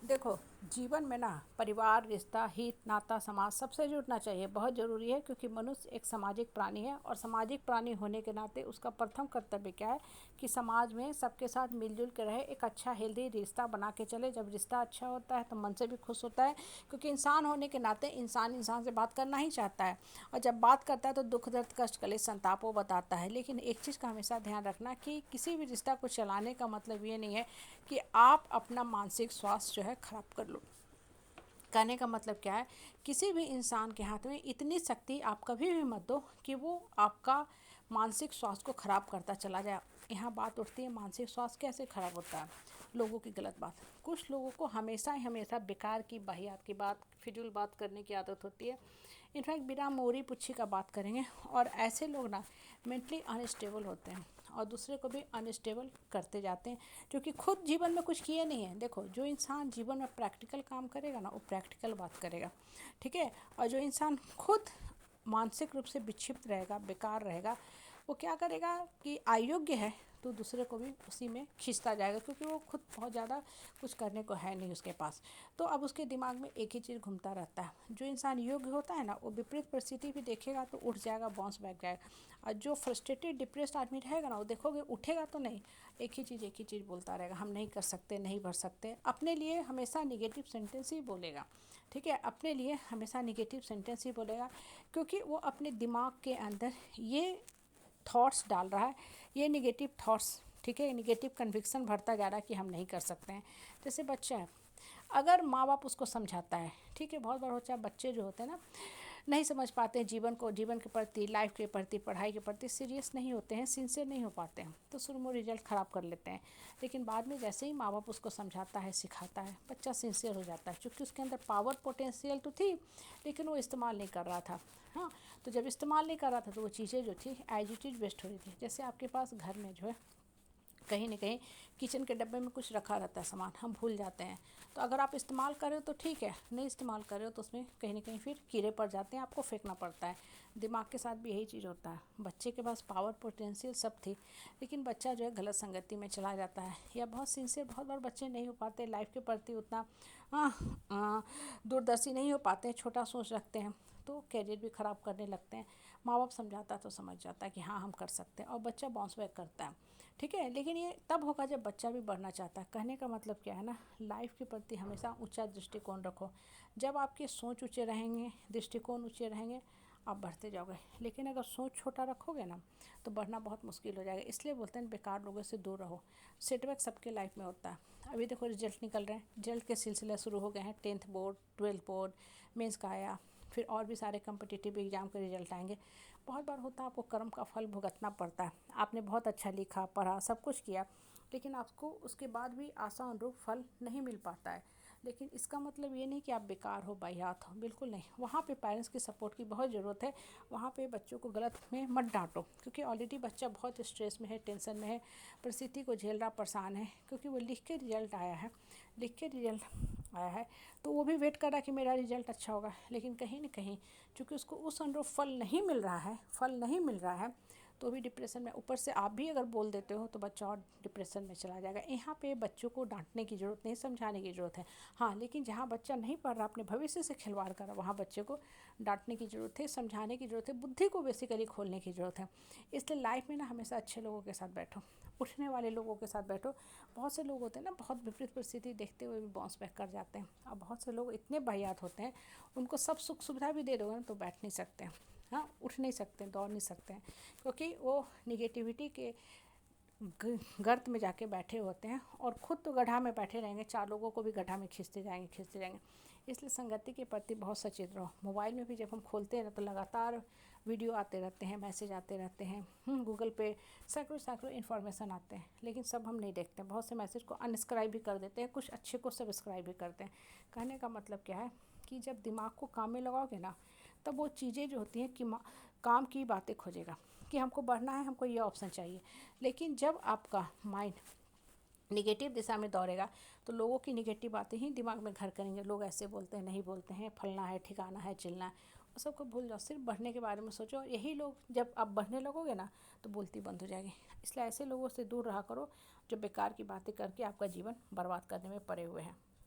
देखो, जीवन में ना परिवार, रिश्ता, हित, नाता, समाज सबसे जुड़ना चाहिए, बहुत ज़रूरी है क्योंकि मनुष्य एक सामाजिक प्राणी है और सामाजिक प्राणी होने के नाते उसका प्रथम कर्तव्य क्या है कि समाज में सबके साथ मिलजुल के रहे, एक अच्छा हेल्दी रिश्ता बना के चले। जब रिश्ता अच्छा होता है तो मन से भी खुश होता है क्योंकि इंसान होने के नाते इंसान इंसान से बात करना ही चाहता है और जब बात करता है तो दुख दर्द कष्ट कलेश संताप वो बताता है। लेकिन एक चीज़ का हमेशा ध्यान रखना कि किसी भी रिश्ता को चलाने का मतलब ये नहीं है कि आप अपना मानसिक स्वास्थ्य जो है खराब कर लो। कहने का मतलब क्या है, किसी भी इंसान के हाथ में इतनी शक्ति आप कभी भी मत दो कि वो आपका मानसिक स्वास्थ्य को खराब करता चला जाए। यहाँ बात उठती है मानसिक स्वास्थ्य कैसे खराब होता है। लोगों की गलत बात, कुछ लोगों को हमेशा ही हमेशा बेकार की बाहियात की बात, फिजूल बात करने की आदत होती है। इनफैक्ट बिना मोरी पुच्छी का बात करेंगे और ऐसे लोग ना मेंटली अनस्टेबल होते हैं और दूसरे को भी अनस्टेबल करते जाते हैं क्योंकि खुद जीवन में कुछ किए नहीं है। देखो, जो इंसान जीवन में प्रैक्टिकल काम करेगा ना वो प्रैक्टिकल बात करेगा, ठीक है। और जो इंसान खुद मानसिक रूप से विक्षिप्त रहेगा, बेकार रहेगा, वो क्या करेगा कि अयोग्य है तो दूसरे को भी उसी में खींचता जाएगा क्योंकि वो खुद बहुत ज़्यादा कुछ करने को है नहीं उसके पास। तो अब उसके दिमाग में एक ही चीज़ घूमता रहता है। जो इंसान योग्य होता है ना वो विपरीत परिस्थिति भी देखेगा तो उठ जाएगा, बाउंस बैक जाएगा। और जो फ्रस्ट्रेटेड डिप्रेस्ड आदमी रहेगा ना वो देखोगे उठेगा तो नहीं, एक ही चीज़ बोलता रहेगा, हम नहीं कर सकते, नहीं बढ़ सकते। अपने लिए हमेशा निगेटिव सेंटेंस ही बोलेगा, ठीक है। अपने लिए हमेशा निगेटिव सेंटेंस ही बोलेगा क्योंकि वो अपने दिमाग के अंदर ये थॉट्स डाल रहा है, ये निगेटिव थॉट्स, ठीक है, निगेटिव कन्विक्शन भरता जा रहा है कि हम नहीं कर सकते हैं। जैसे बच्चा है, अगर माँ बाप उसको समझाता है, ठीक है, बहुत बार होता है बच्चे जो होते हैं ना नहीं समझ पाते हैं जीवन को, जीवन के प्रति, लाइफ के प्रति, पढ़ाई के प्रति सीरियस नहीं होते हैं, सिंसियर नहीं हो पाते हैं, तो शुरू में रिजल्ट ख़राब कर लेते हैं। लेकिन बाद में जैसे ही माँ बाप उसको समझाता है, सिखाता है, बच्चा सिंसियर हो जाता है क्योंकि उसके अंदर पावर पोटेंशियल तो थी लेकिन वो इस्तेमाल नहीं कर रहा था। हाँ, तो जब इस्तेमाल नहीं कर रहा था तो वो चीज़ें जो थी एज इट इज़ वेस्ट हो रही थी। जैसे आपके पास घर में जो है कहीं ना कहीं किचन के डब्बे में कुछ रखा रहता है सामान, हम भूल जाते हैं, तो अगर आप इस्तेमाल कर रहे हो तो ठीक है, नहीं इस्तेमाल कर रहे हो तो उसमें कहीं ना कहीं फिर कीड़े पड़ जाते हैं, आपको फेंकना पड़ता है। दिमाग के साथ भी यही चीज़ होता है। बच्चे के पास पावर पोटेंशियल सब थी लेकिन बच्चा जो है गलत संगति में चला जाता है या बहुत सिंसियर, बहुत बार बच्चे नहीं हो पाते लाइफ के प्रति उतना दूरदर्शी नहीं हो पाते, छोटा सोच रखते हैं तो कैरियर भी ख़राब करने लगते हैं। माँ बाप समझाता है तो समझ जाता है कि हाँ हम कर सकते हैं और बच्चा बाउंस बैक करता है, ठीक है। लेकिन ये तब होगा जब बच्चा भी बढ़ना चाहता है। कहने का मतलब क्या है ना, लाइफ के प्रति हमेशा ऊंचा दृष्टिकोण रखो। जब आपके सोच ऊंचे रहेंगे, दृष्टिकोण ऊंचे रहेंगे, आप बढ़ते जाओगे। लेकिन अगर सोच छोटा रखोगे ना तो बढ़ना बहुत मुश्किल हो जाएगा। इसलिए बोलते हैं बेकार लोगों से दूर रहो। सेटबैक सबके लाइफ में होता है। अभी देखो रिजल्ट निकल रहे हैं, रिजल्ट के सिलसिले शुरू हो गए हैं। 10th board, 12th board, mains का आया, फिर और भी सारे कम्पिटिटिव एग्जाम के रिजल्ट आएंगे। बहुत बार होता है आपको कर्म का फल भुगतना पड़ता है। आपने बहुत अच्छा लिखा, पढ़ा, सब कुछ किया लेकिन आपको उसके बाद भी आशा अनुरूप फल नहीं मिल पाता है। लेकिन इसका मतलब ये नहीं कि आप बेकार हो, बाहियात हो, बिल्कुल नहीं। वहाँ पे पेरेंट्स की सपोर्ट की बहुत ज़रूरत है। वहाँ पे बच्चों को गलत में मत डांटो क्योंकि ऑलरेडी बच्चा बहुत स्ट्रेस में है, टेंशन में है, परिस्थिति को झेल रहा, परेशान है क्योंकि वो लिख के रिजल्ट आया है, लिख के रिजल्ट आया है तो वो भी वेट कर रहा कि मेरा रिजल्ट अच्छा होगा। लेकिन कहीं ना कहीं चूँकि उसको उस अनुरूप फल नहीं मिल रहा है, फल नहीं मिल रहा है तो भी डिप्रेशन में, ऊपर से आप भी अगर बोल देते हो तो बच्चा और डिप्रेशन में चला जाएगा। यहाँ पे बच्चों को डांटने की ज़रूरत नहीं, समझाने की ज़रूरत है। हाँ, लेकिन जहाँ बच्चा नहीं पढ़ रहा, अपने भविष्य से खिलवाड़ कर रहा, वहाँ बच्चे को डांटने की ज़रूरत है, समझाने की ज़रूरत है, बुद्धि को बेसिकली खोलने की ज़रूरत है। इसलिए लाइफ में ना हमेशा अच्छे लोगों के साथ बैठो, उठने वाले लोगों के साथ बैठो। बहुत से लोग होते हैं ना बहुत विपरीत परिस्थिति देखते हुए भी बाउंस बैक कर जाते हैं और बहुत से लोग इतने वाहियात होते हैं उनको सब सुख सुविधा भी दे दोगे ना तो बैठ नहीं सकते हैं, हाँ, उठ नहीं सकते, दौड़ नहीं सकते हैं क्योंकि वो निगेटिविटी के गर्त में जाके बैठे होते हैं और खुद तो गड्ढा में बैठे रहेंगे, चार लोगों को भी गड्ढा में खींचते जाएंगे, खींचते जाएंगे। इसलिए संगति के प्रति बहुत सचेत रहो। मोबाइल में भी जब हम खोलते हैं ना तो लगातार वीडियो आते रहते हैं, मैसेज आते रहते हैं, गूगल पे सैकड़ों सैकड़ों इन्फॉर्मेशन आते हैं लेकिन सब हम नहीं देखते। बहुत से मैसेज को अनसब्सक्राइब भी कर देते हैं, कुछ अच्छे को सब्सक्राइब भी करते हैं। कहने का मतलब क्या है कि जब दिमाग को काम में लगाओगे ना तब वो चीज़ें जो होती हैं कि काम की बातें खोजेगा कि हमको बढ़ना है, हमको ये ऑप्शन चाहिए। लेकिन जब आपका माइंड निगेटिव दिशा में दौड़ेगा तो लोगों की निगेटिव बातें ही दिमाग में घर करेंगे। लोग ऐसे बोलते हैं, नहीं बोलते हैं, फलना है, ठिकाना है, चिलना है, वो सबको भूल जाओ, सिर्फ बढ़ने के बारे में सोचो। यही लोग जब आप बढ़ने लगोगे ना तो बोलती बंद हो जाएगी। इसलिए ऐसे लोगों से दूर रहा करो जो बेकार की बातें करके आपका जीवन बर्बाद करने में पड़े हुए हैं।